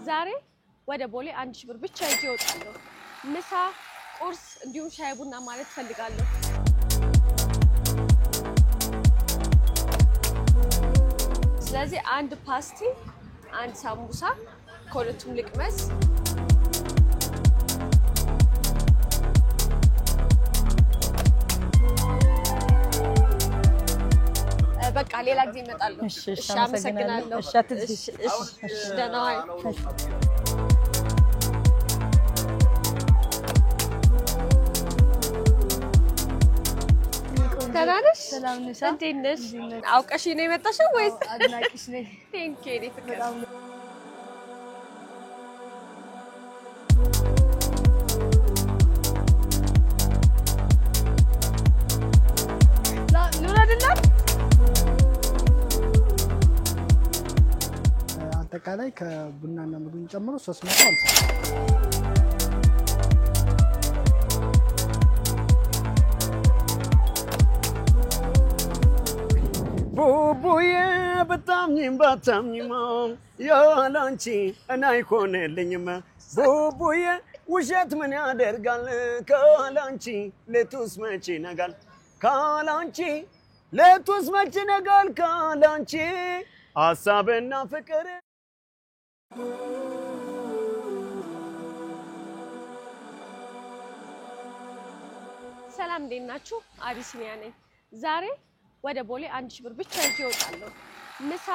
ዛሬ ወደ ቦሌ 1000 ብር ብቻ ይዤ እወጣለሁ። ምሳ፣ ቁርስ እንዲሁም ሻይ ቡና ማለት ፈልጋለሁ። ስለዚህ አንድ ፓስቲ፣ አንድ ሳምቡሳ ከሁለቱም ልቅመስ። በቃ ሌላ ጊዜ እመጣለሁ። እሺ አመሰግናለሁ። እሺ ደህና ዋይ። ተናነሽ ሰላም ነሽ? እንዴት ነሽ? አውቀሽ ነው የመጣሽው ወይስ? አድናቂሽ ነኝ። ቴንክ ዩ እኔ ፍቅር። ኑር አይደለም አጠቃላይ ከቡናና ምግብን ጨምሮ 350 ቡቡዬ በታምኝም ባታምኝም ያላንቺ እኔ አይሆንልኝም ቡቡዬ ውሸት ምን ያደርጋል ካላንቺ ሌቱስ መቼ ይነጋል ካላንቺ ሌቱስ መቼ ይነጋል ካላንቺ ሐሳብና ፍቅር ሰላም እንዴት ናችሁ? አቢሲኒያ ነኝ። ዛሬ ወደ ቦሌ 1000 ብር ብቻ ይዤ እወጣለሁ። ምሳ፣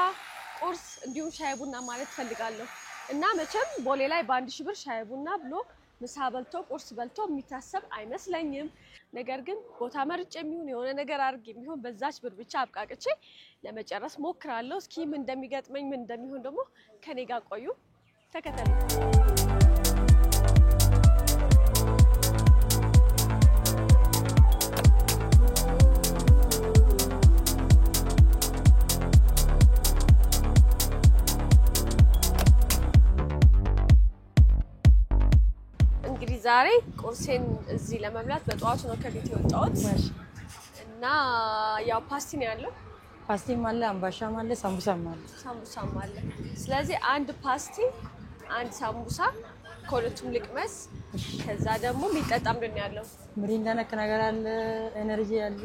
ቁርስ እንዲሁም ሻይ ቡና ማለት ፈልጋለሁ እና መቼም ቦሌ ላይ በ1000 ብር ሻይ ቡና ብሎ ምሳ በልቶ ቁርስ በልቶ የሚታሰብ አይመስለኝም። ነገር ግን ቦታ መርጬ የሚሆን የሆነ ነገር አድርጌ የሚሆን በዛች ብር ብቻ አብቃቅቼ ለመጨረስ ሞክራለሁ። እስኪ ምን እንደሚገጥመኝ ምን እንደሚሆን ደግሞ ከኔ ጋር ቆዩ፣ ተከተሉ። ዛሬ ቁርሴን እዚህ ለመብላት በጠዋቱ ነው ከቤት የወጣሁት እና ያው ፓስቲ ነው ያለው። ፓስቲም አለ፣ አምባሻም አለ፣ ሳምቡሳም አለ። ሳምቡሳም አለ። ስለዚህ አንድ ፓስቲ፣ አንድ ሳምቡሳ ከሁለቱም ልቅመስ። ከዛ ደግሞ የሚጠጣ ምንድን ነው ያለው? ሚሪንዳ ነክ ነገር አለ፣ ኤነርጂ አለ፣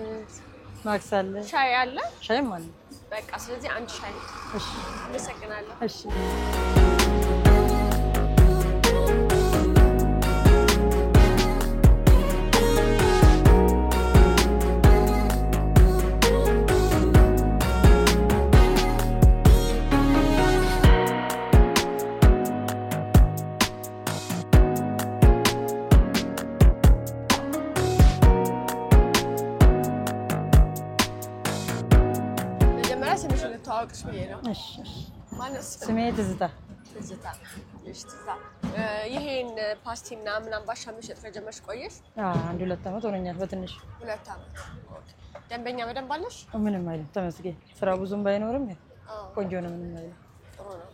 ማክስ አለ፣ ሻይ አለ፣ ሻይም አለ። በቃ ስለዚህ አንድ ሻይ። እሺ አመሰግናለሁ። እሺ ታውቅሽ ብዬ ነው። እሺ ማነስ? ስሜ ትዝታ። ትዝታ። እሺ ትዝታ፣ ይሄን ፓስቲና ምናምን አምባሻ መሸጥ ከጀመርሽ ቆየሽ? አንድ 2 ዓመት ሆነኛል በትንሽ 2 ዓመት። ደንበኛ በደንብ አለሽ? ምንም አይልም ተመስገን። ስራ ብዙም ባይኖርም ቆንጆ ነው፣ ምንም አይልም። ጥሩ ነው።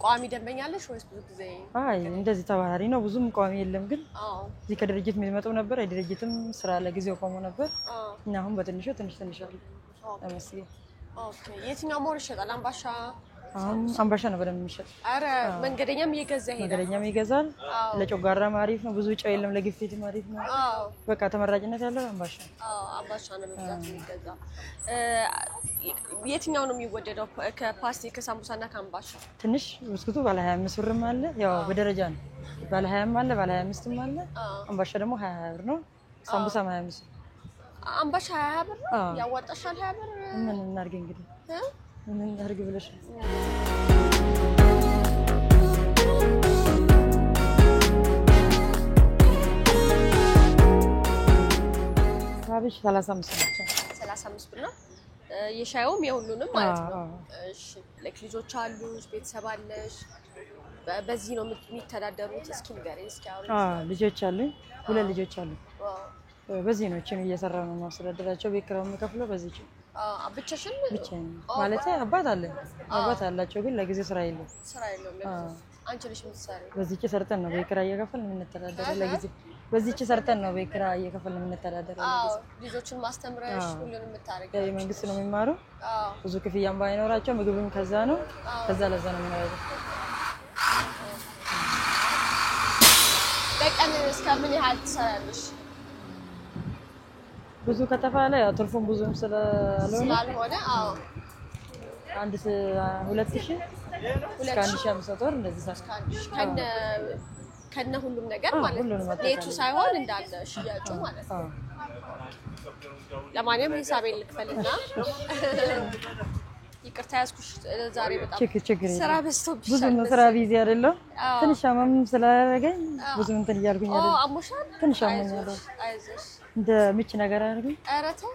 ቋሚ ደንበኛ አለሽ ወይስ ብዙ ጊዜ? አይ እንደዚህ ተባራሪ ነው፣ ብዙም ቋሚ የለም። ግን እዚህ ከድርጅት የሚመጡ ነበር፣ የድርጅትም ስራ ለጊዜው ቆሞ ነበር እና አሁን በትንሹ ትንሽ አለ ተመስገን። ኦኬ። የትኛው ሞር ይሸጣል? አምባሻ? አምባሻ ነው በደንብ የሚሸጥ። አረ መንገደኛም እየገዛ ይሄዳል። መንገደኛም ይገዛል። ለጮጋራም አሪፍ ነው፣ ብዙ ጨው የለም፣ ለግፊትም አሪፍ ነው። በቃ ተመራጭነት ያለው አምባሻ። አምባሻ ነው በብዛት የሚገዛ። የትኛው ነው የሚወደደው ከፓስቲ ከሳምቡሳና ከአምባሻ? ትንሽ ብስኩቱ ባለ 25 ብርም አለ፣ ያው በደረጃ ነው። ባለ 20ም አለ፣ ባለ 25ም አለ። አምባሻ ደግሞ 20 ብር ነው፣ ሳምቡሳም 25 ብር። አምባሻ 20 ብር ነው። ያዋጣሻል 20 ብር? ምን እናድርግ እንግዲህ ምን እናድርግ ብለሽ ሳቢሽ 35 ብር ነው። 35 ብር ነው። የሻዩም የሁሉንም ማለት ነው። እሺ ልጆች አሉሽ? ቤተሰብ አለሽ? በዚህ ነው የሚተዳደሩት? እስኪ ንገሪኝ እስኪ። አሁን ልጆች አሉኝ፣ 2 ልጆች አሉኝ። በዚህ ነው እቺን እየሰራው ነው ማስተዳደራቸው። ቤት ኪራይ የምከፍለው በዚህ ነው። ብቻሽን? ብቻዬን ማለት አባት አለ፣ አባት አላቸው፣ ግን ለጊዜው ስራ የለም። ስራ የለውም። አንቺ ልጅ የምትሰሪው? በዚህች ሰርተን ነው ቤት ኪራይ እየከፈልን የምንተዳደረው ለጊዜው። በዚህች ሰርተን ነው ቤት ኪራይ እየከፈልን የምንተዳደረው ለጊዜው። ልጆችን ማስተምረሽ ሁሉንም የምታረጊው? የመንግስት ነው የሚማሩ። ብዙ ክፍያም ባይኖራቸው ምግብም ከዛ ነው፣ ከዛ ለዛ ነው የሚኖረው። በቀን እስከ ምን ያህል ትሰራለሽ? ብዙ ከተባለ ያው ትርፉም ብዙም ስላልሆነ አዎ አንድ 2000 እስከ 1500 ብር እንደዚህ ከነ ሁሉም ነገር ማለት ነው። ሌቱ ሳይሆን እንዳለ ሽያጩ ማለት ነው። ለማንኛውም ሂሳቤን ልክፈልና ይቅርታ ያዝኩሽ ዛሬ በጣም ስራ በዝቶብሻል። ብዙ ነው ስራ ቢዚ አይደለም። ትንሽ አመም ስላደረገኝ ብዙ እንትን እያልኩኝ አይደል? አሞሻል? ትንሽ አሞኛል። አይዞሽ እንደ ምች ነገር አድርገኝ። ኧረ ተው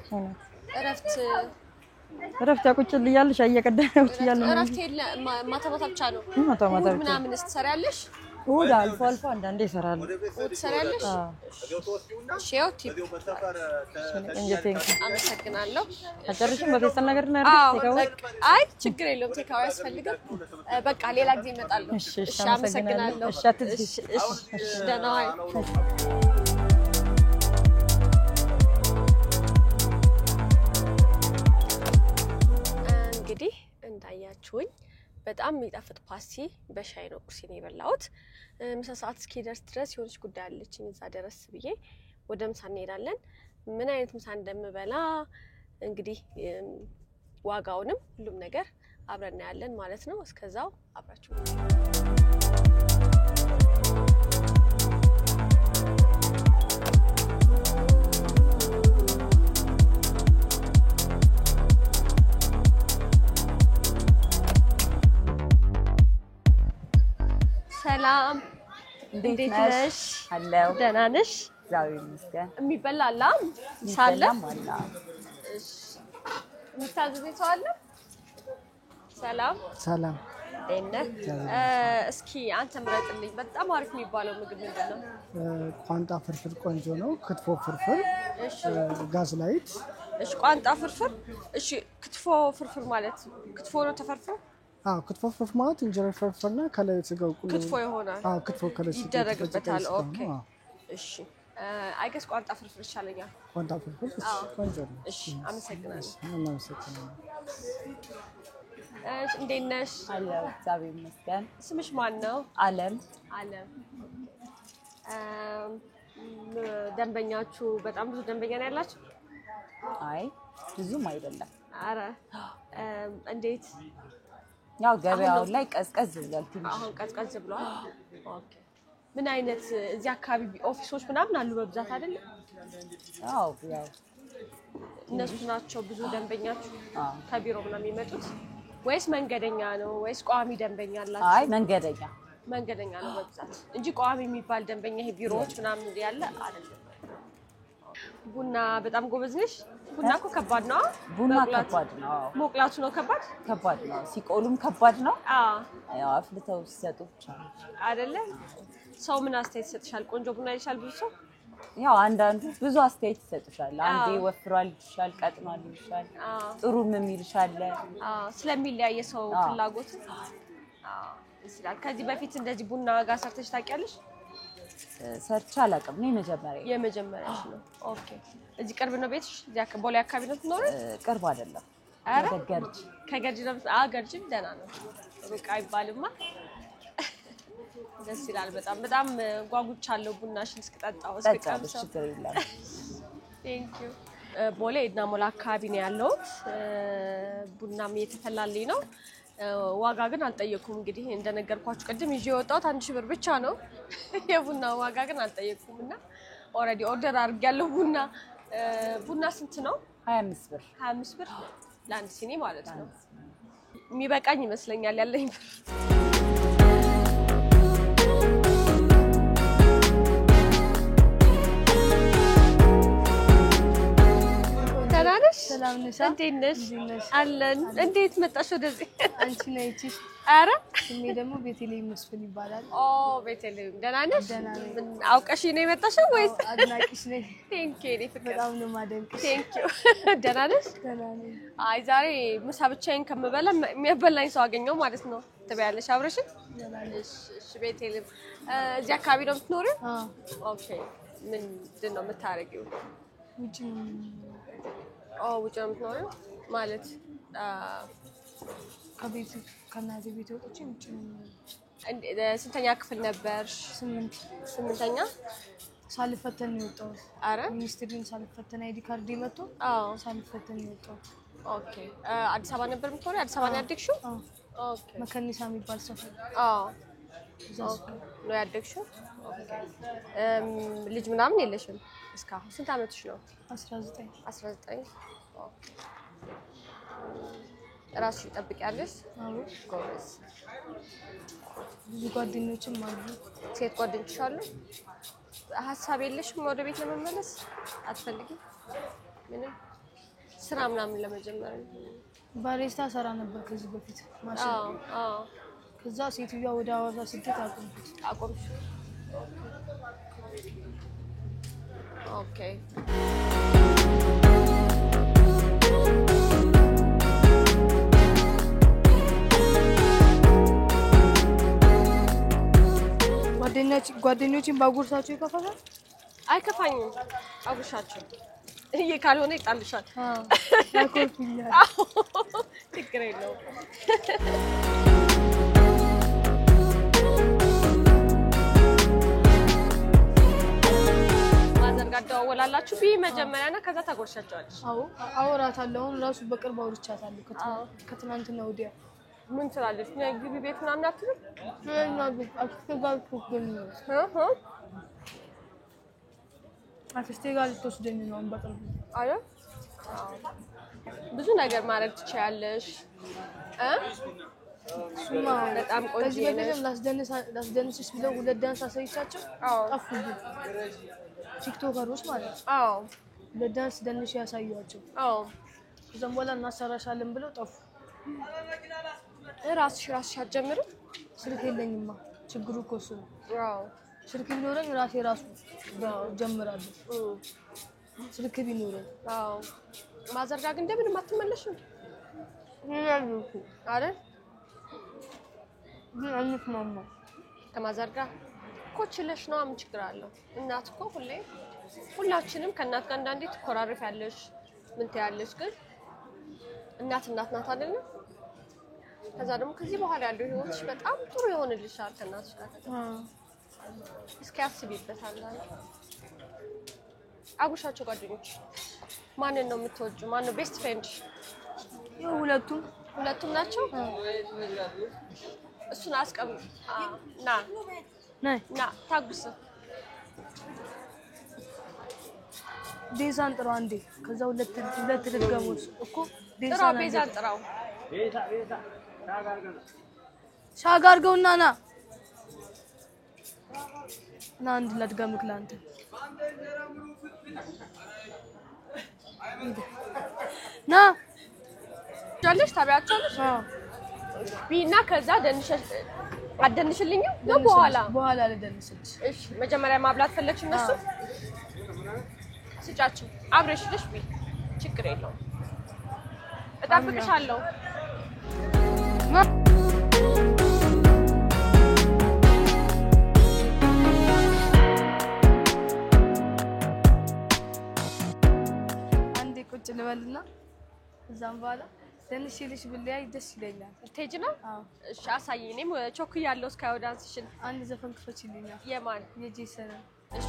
እረፍት ያቁጭል እያልሽ አየቀዳኝ ውጭ እያልሽ እረፍት የለም። ማታ ማታ ብቻ ነው። ማታ ብቻ ምናምን ትሰሪያለሽ? እሑድ አልፎ አልፎ አንዳንዴ እሰራለሁ። ትሰሪያለሽ? እሺ ያው ቲፕ አመሰግናለሁ። አጨርሽም በፌስታል ነገር እናደርግ። አይ ችግር የለውም። ቴካው ያስፈልጋል። በቃ ሌላ ጊዜ እመጣለሁ። እሺ አመሰግናለሁ። እሺ አትዝጊ። እሺ ደህና ዋይ። እንግዲህ እንዳያችሁኝ በጣም የሚጣፍጥ ፓስቲ በሻይ ነው ቁርሴን የበላሁት። ምሳ ሰዓት እስኪደርስ ድረስ የሆነች ጉዳይ አለችኝ። እዛ ደረስ ብዬ ወደ ምሳ እንሄዳለን። ምን አይነት ምሳ እንደምበላ እንግዲህ ዋጋውንም ሁሉም ነገር አብረን እናያለን ማለት ነው። እስከዛው አብራችሁ ሰላም እንዴት ነሽ? አለው ደህና ነሽ? ዛሬ ይመስገን የሚበላ አለ ሳለ እሺ ምታዘዘኝ ሰው አለ? ሰላም እንዴት ነህ? እስኪ አንተ ምረጥልኝ። በጣም አሪፍ የሚባለው ምግብ ምንድነው? ቋንጣ ፍርፍር ቆንጆ ነው። ክትፎ ፍርፍር፣ እሺ ጋዝ ላይት። እሺ ቋንጣ ፍርፍር። እሺ ክትፎ ፍርፍር ማለት ክትፎ ነው ተፈርፍሮ? ክትፎ ፍርፍር ማለት እንጀራ ፍርፍርና ከላይ ስጋው ቁሉ ክትፎ ይሆናል። ክትፎ ከላይ ይደረግበታል። ኦኬ እሺ አይገስ ቋንጣ ፍርፍር ይሻለኛል። ቋንጣ ፍርፍር ቆንጆ ነው። እሺ አመሰግናለሁ። አመሰግናለሁ። እንዴት ነሽ? አለው እግዚአብሔር ይመስገን። ስምሽ ማን ነው? አለም። ደንበኛችሁ በጣም ብዙ ደንበኛ ነው ያላችሁ? አይ ብዙም አይደለም። አረ እንዴት? ያው ገበያው ላይ ቀዝቀዝ ብሏል ትንሽ። አሁን ቀዝቀዝ ብሏል። ኦኬ ምን አይነት እዚህ አካባቢ ኦፊሶች ምናምን አሉ በብዛት አይደል? ያው እነሱ ናቸው ብዙ ደንበኛችሁ ከቢሮ ምናምን የሚመጡት ወይስ መንገደኛ ነው ወይስ ቋሚ ደንበኛ አላችሁ? አይ መንገደኛ ነው በብዛት እንጂ ቋሚ የሚባል ደንበኛ ይሄ ቢሮዎች ምናምን ያለ አይደለም። ቡና በጣም ጎበዝ ነሽ? ቡና እኮ ከባድ ነው። ቡና ከባድ ነው። ሞቅላቱ ነው ከባድ ነው። ሲቆሉም ከባድ ነው። ያው አፍልተው ሲሰጡ ብቻ አይደለ? ሰው ምን አስተያየት ይሰጥሻል? ቆንጆ ቡና ይሻል ብዙ ሰው ያው አንዳንዱ ብዙ አስተያየት ይሰጥሻል። አንዴ ወፍሯል ይልሻል፣ ቀጥኗል ይልሻል፣ ጥሩም የሚልሻል። ስለሚለያየ ሰው ፍላጎት ይችላል። ከዚህ በፊት እንደዚህ ቡና ጋር ሰርተሽ ታውቂያለሽ? ሰርቼ አላውቅም። ነው የመጀመሪያሽ ነው። ኦኬ እዚህ ቅርብ ነው ቤትሽ? እዚህ ቦሌ አካባቢ ነው የምትኖሪው? ቅርብ አይደለም። ከገርጂ ነው። ገርጂም ደህና ነው፣ ሩቅ አይባልማ። ደስ ይላል። በጣም ጓጉቻለሁ ቡናሽን እስክጠጣው እስክቀምሰው። ችግር የለም። ቴንክ ዩ። ቦሌ ኤድና ሞል አካባቢ ነው ያለሁት። ቡናም እየተፈላልኝ ነው። ዋጋ ግን አልጠየኩም። እንግዲህ እንደነገርኳችሁ ቅድም ይዤ የወጣሁት 1000 ብር ብቻ ነው። የቡና ዋጋ ግን አልጠየኩም እና ኦልሬዲ ኦርደር አድርጌያለሁ። ቡና ስንት ነው? 25 ብር ለአንድ ሲኒ ማለት ነው። የሚበቃኝ ይመስለኛል ያለኝ ብር። ሰላም ነሽ? እንዴት ነሽ? አለን። እንዴት መጣሽ ወደዚህ? አንቺ ነሽ? አረ ስሜ ደግሞ ቤተልሔም መስፍን ይባላል። ቤተልሔም ደህና ነሽ? ደህና ነኝ። ምን አውቀሽ ነው የመጣሽው ወይስ? አድናቂሽ ነኝ። ቴንክ ዩ። እኔ ፍቅር በጣም ነው የማደንቅሽ። ቴንክ ዩ። ደህና ነሽ? ደህና ነኝ። አይ ዛሬ ምሳ ብቻዬን ከምበላ የሚያበላኝ ሰው አገኘው ማለት ነው። ትበያለሽ አብረሽኝ? እሺ ቤተልሔም እዚህ አካባቢ ነው የምትኖሪው? ኦኬ ምንድን ነው የምታረጊው? ውጭ ውጭ ነው የምትኖሪው ማለት? ከቤት ከእናቴ ቤት ወጥቼ ውጭ ነው። ስንተኛ ክፍል ነበርሽ? 8ኛ ሳልፈተን የወጣው አረ ሚኒስትሪን ሳልፈተን አይዲ ካርድ መጥቶ ሳልፈተን የወጣው ኦኬ አዲስ አበባ ነበር የምትኖሪው? አዲስ አበባ ነው ያደግሽው? ኦኬ መከኒሳ የሚባል ሰፈር ነው ያደግሽው? ኦኬ ልጅ ምናምን የለሽም እስካሁን? ስንት አመትሽ ነው? 19 ኦኬ ራስሽ ትጠብቂያለሽ? አዎ ጎበዝ። ብዙ ጓደኞችም አሉ። ሴት ጓደኞች አሉ? ሀሳብ የለሽም ወደ ቤት ለመመለስ? አትፈልጊም? ምንም ስራ ምናምን ለመጀመር? ባሬስታ ሰራ ነበር ከዚህ በፊት ማሽን ከዛ ሴትዮዋ ወደ ሐዋሳ ስደት አቆምኩት። ኦኬ ጓደኞችን ባጉርሳቸው ይከፋታል? አይከፋኝም። አጉርሻቸው ይሄ ካልሆነ ይጣልሻል። ያኮርኩኛል። ችግር የለውም። ማዘር ጋር ደዋወላላችሁ መጀመሪያና ከዛ ታጎርሻቸዋለሽ? አዎ አወራታለሁ። አሁን ራሱ በቅርብ አውርቻታለሁ ከትናንትና ወዲያ። ምን ትላለች? ግቢ ቤት ምናምን አትልም? አክስቴ ጋር ልትወስደኝ ነው በቅርቡ። አረ ብዙ ነገር ማድረግ ትችያለሽ። በጣም ቆንጆ ከዚህ በፊትም ላስደንስሽ ብለው ሁለት ዳንስ አሳይቻቸው ጠፉብኝ። ቲክቶከሮች ማለት ነው። ሁለት ዳንስ ደንሽ ያሳዩዋቸው። ከዛም በኋላ እናሰራሻለን ብለው ጠፉ። ራስሽ አትጀምሪም? ስልክ የለኝማ። ችግሩ እኮ እሱ ነው። ስልክ ቢኖረኝ ራሴ ራሱ ጀምራለሁ። ስልክ ቢኖረኝ ማዘር ጋር ግን እንደምንም አትመለሽም? ይላሉ አይደል? ግን አንስማማ ከማዘር ጋር እኮ ችለሽ ነው። ምን ችግር አለው? እናት እኮ ሁላችንም ከእናት ጋር አንዳንዴ ትኮራረፊያለሽ፣ ምን ትያለሽ። ግን እናት ናት አይደል? ከዛ ደግሞ ከዚህ በኋላ ያለው ህይወትሽ በጣም ጥሩ ይሆንልሻል ከእናትሽ ጋር። እስኪ አስቢበት። አጉርሻቸው ጓደኞች። ማንን ነው የምትወጂው? ማን ነው ቤስት ፍሬንድሽ? ሁለቱም ናቸው። እሱን አስቀምጥ። ና ታጉስ። ቤዛን ጥራው አንዴ። ከዛ ሁለት ልትገሙት እኮ ቤዛን ጥራው። ሻጋርገውና ና አንድ ላድጋምክ ላንተ ና ጃለሽ ታቢያቻለሽ? ቢና ከዛ አደንሽልኝ ነው በኋላ ለደንስልሽ። እሺ መጀመሪያ ማብላት ፈለግሽ? እነሱ ስጫቸው አብረሽ ልሽ ቢ ችግር የለውም። እጠብቅሻለሁ። ቁጭ ልበልና እዛም በኋላ ደንሽልሽ ብለያይ ደስ ይለኛል። ልትሄጂ ነው? እሺ አሳይኝ። እኔም ቾክያለሁ እስካሁን ዳንስሽን። አንድ ዘፈን ክፈችልኛል። የማን? የጄሰን። እሺ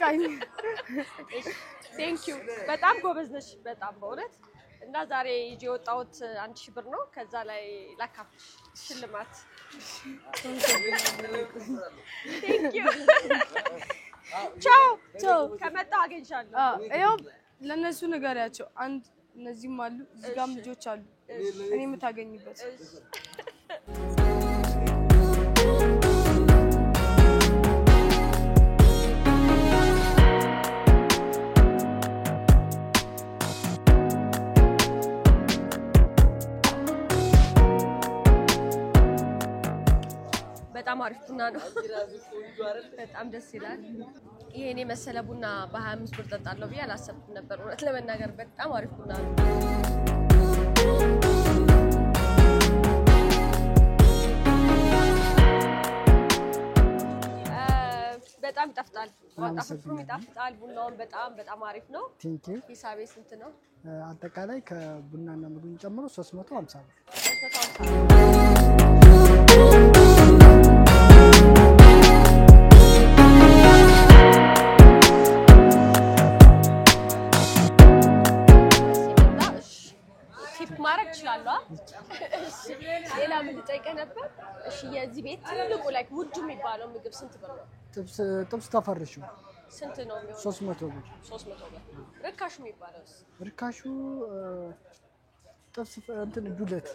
በቃኝ ቴንክ ዩ በጣም ጎበዝ ነሽ በጣም በእውነት እና ዛሬ ይዤ የወጣሁት 1000 ብር ነው ከዛ ላይ ላካፍሽ ሽልማት ቴንክ ዩ ቻው ከመጣሁ አገኝሻለሁ ይኸው ለነሱ ንገሪያቸው አንድ እነዚህም አሉ እዚህ ጋርም ልጆች አሉ እኔ የምታገኝበት በጣም አሪፍ ቡና ነው በጣም ደስ ይላል ይሄኔ መሰለ ቡና በ25 ብር ጠጣለሁ ብዬ አላሰብኩም ነበር እውነት ለመናገር በጣም አሪፍ ቡና ነው በጣም ይጣፍጣል ወጣፍሩም ይጣፍጣል ቡናውን በጣም አሪፍ ነው ቴንክ ዩ ሂሳቤ ስንት ነው አጠቃላይ ከቡናና ምግቡን ጨምሮ 350 ብር 350 ማረግ ይችላልዋ ሌላ ምን ልጠይቀህ ነበር እሺ የዚህ ቤት ትልቁ ላይክ ውድ የሚባለው ምግብ ስንት ብር ነው ጥብስ ተፈርሹ ስንት ነው የሚሆነው 300 ብር 300 ብር ርካሹ የሚባለውስ ርካሹ ጥብስ እንትን ዱለት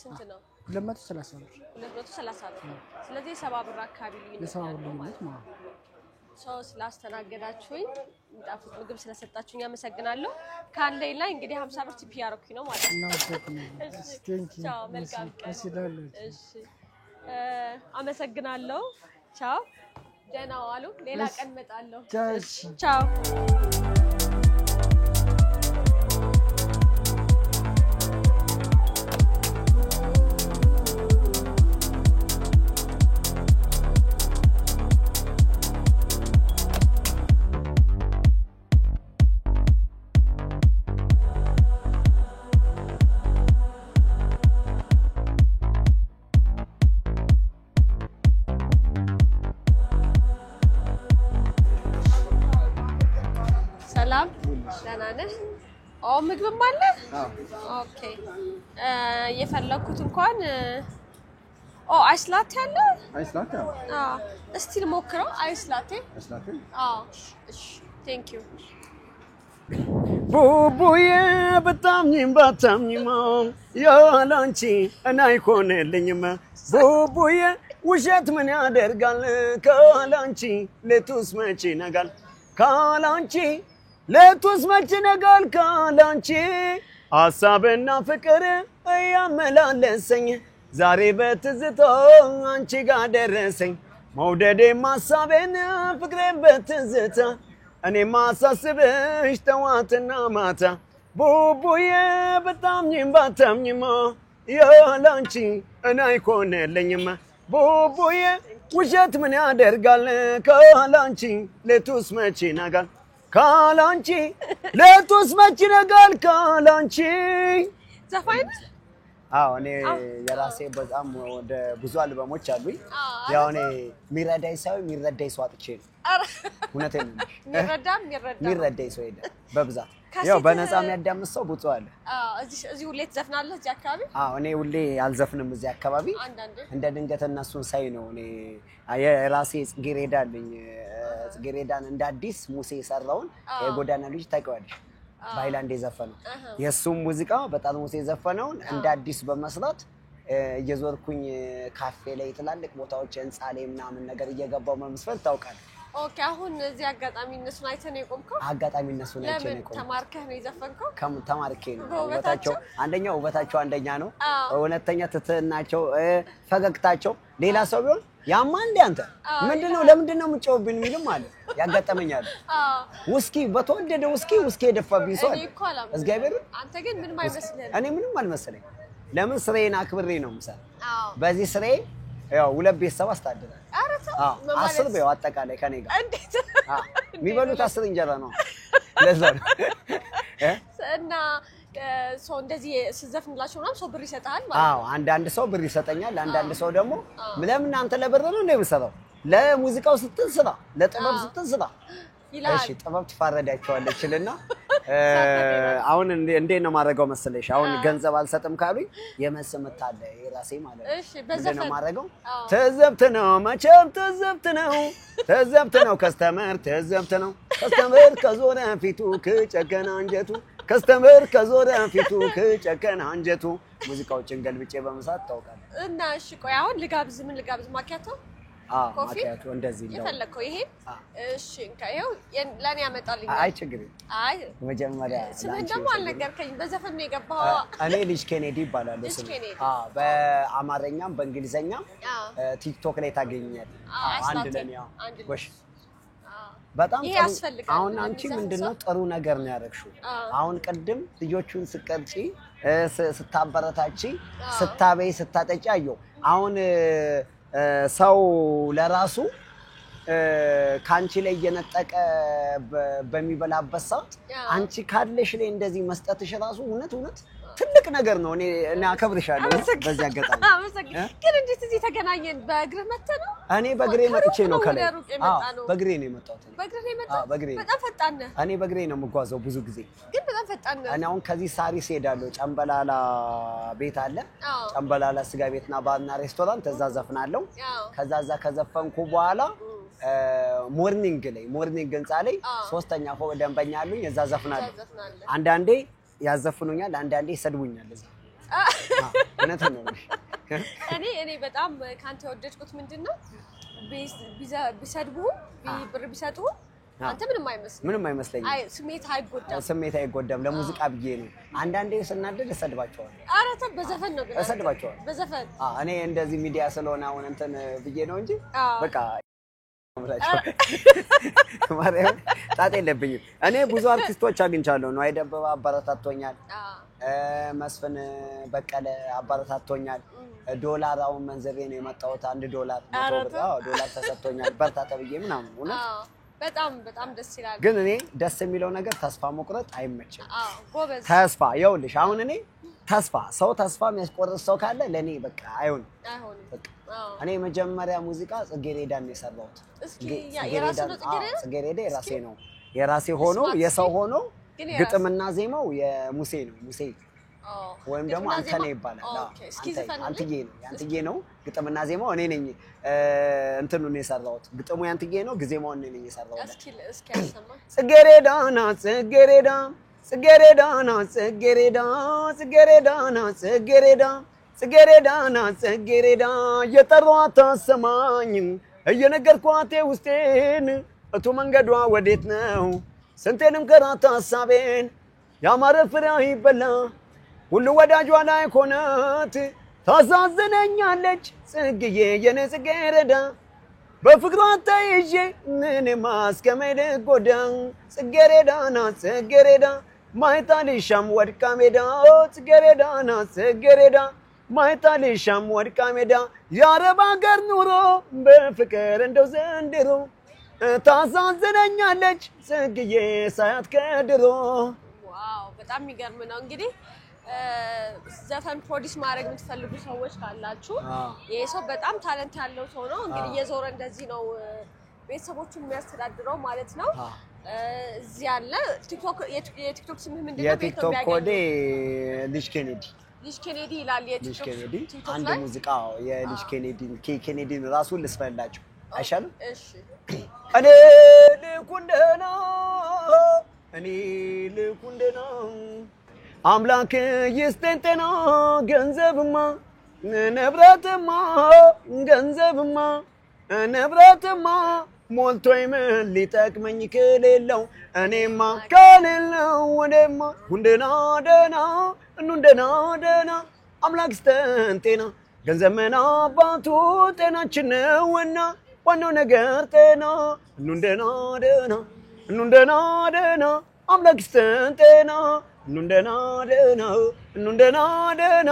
ስንት ነው 230 ብር 230 ብር ስለዚህ 70 ብር አካባቢ ልዩነት ነው ሰው ስላስተናገዳችሁኝ ምጣፍጥ ምግብ ስለሰጣችሁኝ አመሰግናለሁ ካለኝ ላይ እንግዲህ 50 ብር ቲፒ ያረኩኝ ነው ማለት ነው ቴንክ ዩ ቻው መልካም ቀን እሺ አመሰግናለሁ ቻው ደህና ዋሉ ሌላ ቀን መጣለሁ ቻው ቻው ሰላም ደህና ነህ ምግብም አለ ኦኬ የፈለኩት እንኳን አይስላቴ አለ አይስላቴ እስቲ ልሞክረው አይስላቴ እሺ ቴንክ ዩ ቡቡዬ በታምኝም ያላንቺ እና አይሆንልኝም ቡቡዬ ውሸት ምን ያደርጋል ካላንቺ ለቱስ መቼ ነጋል ካላንቺ ለቱስ መቼ ነጋል ካላንቺ ሐሳብና ፍቅር ያመላለሰኝ ዛሬ በትዝታ አንቺ ጋር ደረሰኝ መውደዴ ማሳቤን ፍቅሬን በትዝታ እኔ ማሳስብሽ ተዋትና ማታ ቡቡዬ በታምኝም ያላንቺ እና አይሆንልኝም ቡቡዬ ውሸት ምን ያደርጋል ካላንቺ ለቱስ መቼ ነጋል ካላንቺ ለቱስ መቼ ነጋል ካላንቺ ዘፋኝ አዎ እኔ የራሴ በጣም ወደ ብዙ አልበሞች አሉኝ ያው እኔ ሚረዳይ ሰው አጥቼ ነው እውነቴን ነው ሚረዳይ ሰው ሄደ በብዛት ያው በነፃ የሚያዳምጥ ሰው ብዙ አለ እዚህ ሁሌ ትዘፍናለህ እዚህ አካባቢ እኔ ሁሌ አልዘፍንም እዚህ አካባቢ እንደ ድንገት እነሱን ሳይ ነው እኔ የራሴ ጽጌሬዳ አለኝ ጽጌሬዳን እንደ አዲስ ሙሴ የሰራውን የጎዳና ልጅ ታውቂዋለሽ ባይላንድ የዘፈነው የሱም ሙዚቃ በጣም ሙሴ የዘፈነውን እንደ አዲስ በመስራት እየዞርኩኝ ካፌ ላይ ትላልቅ ቦታዎች ህንጻ ላይ ምናምን ነገር እየገባው መመስፈል ታውቃለህ ኦኬ አሁን እዚህ አጋጣሚ እነሱን አይተህ ነው የቆምከው አጋጣሚ እነሱን አይቼ ነው የቆምኩት ተማርከህ ነው የዘፈንከው ተማርኬ ነው ውበታቸው አንደኛ ነው ሁለተኛ ትትናቸው ፈገግታቸው ሌላ ሰው ቢሆን ያማ እንደ አንተ ምንድነው ለምንድነው የምትጮህብኝ የሚልም አለ ያጋጠመኛል ውስኪ በተወደደ ውስኪ የደፋብኝ ሰው እግዚአብሔር አንተ ግን ምንም አይመስልህም እኔ ምንም አልመሰለኝ ለምን ስሬን አክብሬ ነው የምሰራው በዚህ ስሬ ያው ሁለት ቤተሰብ አስተዳድራለሁ አረ 10 በው አጠቃላይ ከኔ ጋር እንዴት የሚበሉት 10 እንጀራ ነው ለዛ ነው እና ሰው እንደዚህ ሲዘፍንላችሁ ነው ሰው ብር ይሰጣል ማለት ነው አንዳንድ ሰው ብር ይሰጠኛል አንዳንድ ሰው ደግሞ ለምን አንተ ለብር ነው እንደምሰራው ለሙዚቃው ስትል ስራ ለጥበብ ስትል ስራ እሺ ጥበብ ትፋረዳቸዋለችልና አሁን እንዴት ነው ማድረገው መሰለሽ አሁን ገንዘብ አልሰጥም ካሉኝ የመስምት አለ የራሴ ማለት ነው እሺ በዘፈን ነው ማድረገው ተዘብት ነው መቼም ተዘብት ነው ከስተመር ተዘብት ነው ከስተመር ከዞረ ፊቱ ከጨከና አንጀቱ ከስተመር ከዞረ ፊቱ ከጨከና አንጀቱ ሙዚቃዎችን ገልብጬ በመሳት ታውቃለህ እና እሺ ቆይ አሁን ምን ልጋብዝ ማኪያቶ ማኪያቶ እንደዚህ ነው የፈለከው ይሄ እሺ እንካየው ለኔ ያመጣልኝ አይ ችግር አይ መጀመሪያ ስምን ደግሞ አልነገርከኝ በዘፈን ነው የገባው እኔ ልጅ ኬኔዲ ይባላል በአማርኛም በእንግሊዘኛም ቲክቶክ ላይ ታገኛለህ አንድ ለኔ ጎሽ በጣም አሁን አንቺ ምንድነው ጥሩ ነገር ነው ያደረግሽው አሁን ቀድም ልጆቹን ስቀርጪ ስታበረታቺ ስታበይ ስታጠጪ አየው አሁን ሰው ለራሱ ካንቺ ላይ የነጠቀ በሚበላበት ሰዓት አንቺ ካለሽ ላይ እንደዚህ መስጠትሽ ራሱ እውነት ትልቅ ነገር ነው እኔ አከብርሻለሁ በዚህ አጋጣሚ ግን እንዴት እዚህ ተገናኘን በእግር መጥተህ ነው እኔ በእግሬ መጥቼ ነው ከላይ በእግሬ ነው የመጣሁት በጣም ፈጣን ነህ እኔ በእግሬ ነው የምጓዘው ብዙ ጊዜ ግን በጣም ፈጣን ነህ እኔ አሁን ከዚህ ሳሪስ ሄዳለሁ ጨምበላላ ቤት አለ ጨምበላላ ስጋ ቤትና ባርና ሬስቶራንት እዛ ዘፍናለሁ ከዛ ከዘፈንኩ በኋላ ሞርኒንግ ህንጻ ላይ ሶስተኛ ፎቅ ደንበኛ አሉኝ እዛ ዘፍናለሁ አንዳንዴ ያዘፍኑኛል አንዳንዴ ይሰድቡኛል እዛ እውነት ነው እኔ በጣም ካንተ ወደድኩት ምንድነው ቢሰድቡ ብር ቢሰጡ አንተ ምንም አይመስለኝም አይ ስሜት አይጎዳም ለሙዚቃ ብዬ ነው አንዳንዴ ስናደድ እሰድባቸዋለሁ ኧረ ተው በዘፈን ነው ግን እሰድባቸዋለሁ በዘፈን እኔ እንደዚህ ሚዲያ ስለሆነ አሁን እንትን ብዬ ነው እንጂ በቃ ማርያም ጣጣ የለብኝም እኔ ብዙ አርቲስቶች አግኝቻለሁ ነው አይደበባ አባራታቶኛል መስፍን በቀለ አባራታቶኛል ዶላር አሁን መንዘቤ ነው የመጣሁት $1 ዶላር ተሰጥቶኛል በርታ ተብዬ ምናምን እውነት በጣም ደስ ይላል ግን እኔ ደስ የሚለው ነገር ተስፋ መቁረጥ አይመችም ጎበዝ ተስፋ ይኸውልሽ አሁን እኔ ተስፋ የሚያስቆርጥ ሰው ካለ ለኔ በቃ አይሆንም በቃ እኔ መጀመሪያ ሙዚቃ ጽጌሬዳን ነው የሰራሁት ጽጌሬዳ የራሴ ሆኖ የሰው ሆኖ ግጥምና ዜማው የሙሴ ነው ሙሴ ወይም ደግሞ አንተነ ይባላል አንተዬ ነው ግጥምና ዜማው እኔ ነኝ እንትኑን የሰራሁት ግጥሙ ያንተዬ ነው ዜማው እኔ ነኝ የሰራሁት እስኪ ያሰማ ጽጌሬዳ የጠሯት አሰማኝ እየነገርኳት ውስጤን እቱ መንገዷ ወዴት ነው ስንቴንም ከራት ሐሳቤን ያማረ ፍሬ ይበላ ሁሉ ወዳጇ ላይ ኮናት ታሳዝነኛለች ጽጌዬ የኔ ጽጌሬዳ በፍቅሯ ተይዤ ምንም አስከመደ ጎዳ ጽጌሬዳ ማይታልሻም ወድቃ ሜዳ ጽጌሬዳ ማይታልሻም ወድቃ ሜዳ የአረብ ሀገር ኑሮ በፍቅር እንደው ዘንድሮ ታሳዝነኛለች ጽጌዬ ሳያት ከድሮ ዋው በጣም የሚገርም ነው እንግዲህ ዘፈን ፕሮዲዩስ ማድረግ የምትፈልጉ ሰዎች ካላችሁ ይሄ ሰው በጣም ታለንት ያለው ሰው ነው እንግዲህ የዞረ እንደዚህ ነው ቤተሰቦቹን የሚያስተዳድረው ማለት ነው እዚህ ያለ የቲክቶክ ስምህ ምንድነው የቲክቶክ ኮዴ ልጅ ኬኔዲ ይላል የቲክቶክ አንድ ሙዚቃው የልጅ ኬኔዲ ራሱ ልስፈላችሁ አይሻልም እሺ እኔ ልኩንደና አምላክ ይስጠን ጤና ገንዘብማ ንብረትማ ሞልቶኝ ምን ሊጠቅመኝ ከሌለው እኔማ ከሌለው ወደማ እንደና ደና አምላክ ይስጠን ጤና ገንዘብ ምን አባቱ ጤናችን ነውና ዋናው ነገር ጤና እንደና ደና አምላክ ይስጠን ጤና እንደና ደና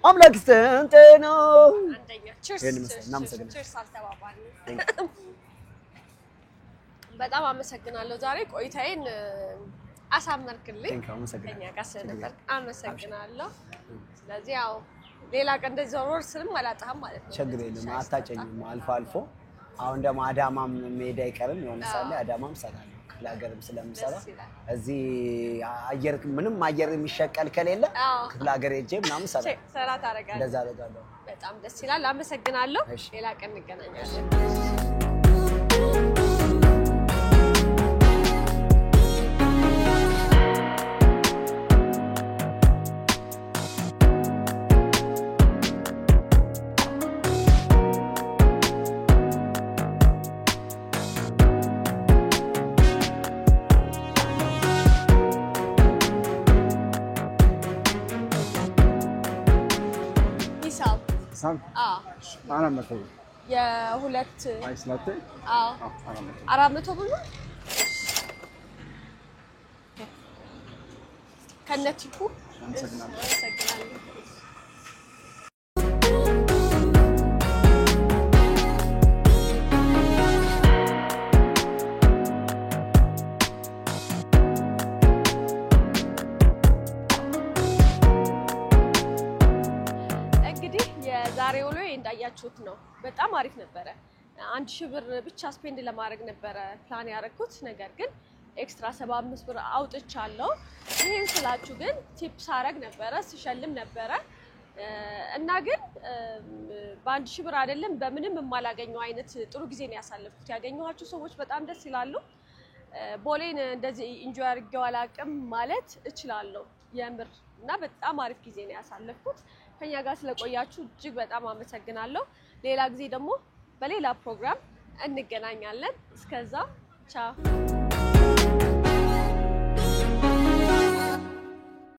አምላክ ይስጠን ጤና አንደኛ ቺርስ በጣም አመሰግናለሁ ዛሬ ቆይታዬን አሳመርክልኝ ከኛ ጋር ስለነበርክ አመሰግናለሁ ስለዚህ ያው ሌላ ቀን እንደዚህ ዞር ስልም አላጣህም ማለት ነው ችግር የለም አታጨኝም አልፎ አሁን ደግሞ አዳማም ሜዳ አይቀርም የሆነ ሳለ አዳማም ሰራለሁ ክፍለ ሀገርም ስለምሰራ እዚህ አየር ምንም አየር የሚሸቀል ከሌለ ክፍለ ሀገር ሄጄ ምናምን ሰራ ታረጋለህ። እንደዛ አደርጋለሁ። በጣም ደስ ይላል። አመሰግናለሁ። ሌላ ቀን እንገናኛለን። أنا مثلا يا هولت عايز لاتيه؟ أنا مثلا 400 ብር ነው ከነቲኩ አመሰግናለሁ። ዛሬ ውሎ እንዳያችሁት ነው። በጣም አሪፍ ነበረ። 1000 ብር ብቻ ስፔንድ ለማድረግ ነበረ ፕላን ያደረኩት። ነገር ግን ኤክስትራ 75 ብር አውጥቻለሁ። ይሄን ስላችሁ ግን ቲፕስ አረግ ነበረ፣ ሲሸልም ነበረ እና ግን በ1000 ብር አይደለም በምንም የማላገኘው አይነት ጥሩ ጊዜ ነው ያሳለፍኩት። ያገኘኋችሁ ሰዎች በጣም ደስ ይላሉ። ቦሌን እንደዚህ ኢንጆይ አድርጌው አላውቅም ማለት እችላለሁ የምር እና በጣም አሪፍ ጊዜ ነው ያሳለፍኩት። ከኛ ጋር ስለቆያችሁ እጅግ በጣም አመሰግናለሁ። ሌላ ጊዜ ደግሞ በሌላ ፕሮግራም እንገናኛለን። እስከዛ ቻው።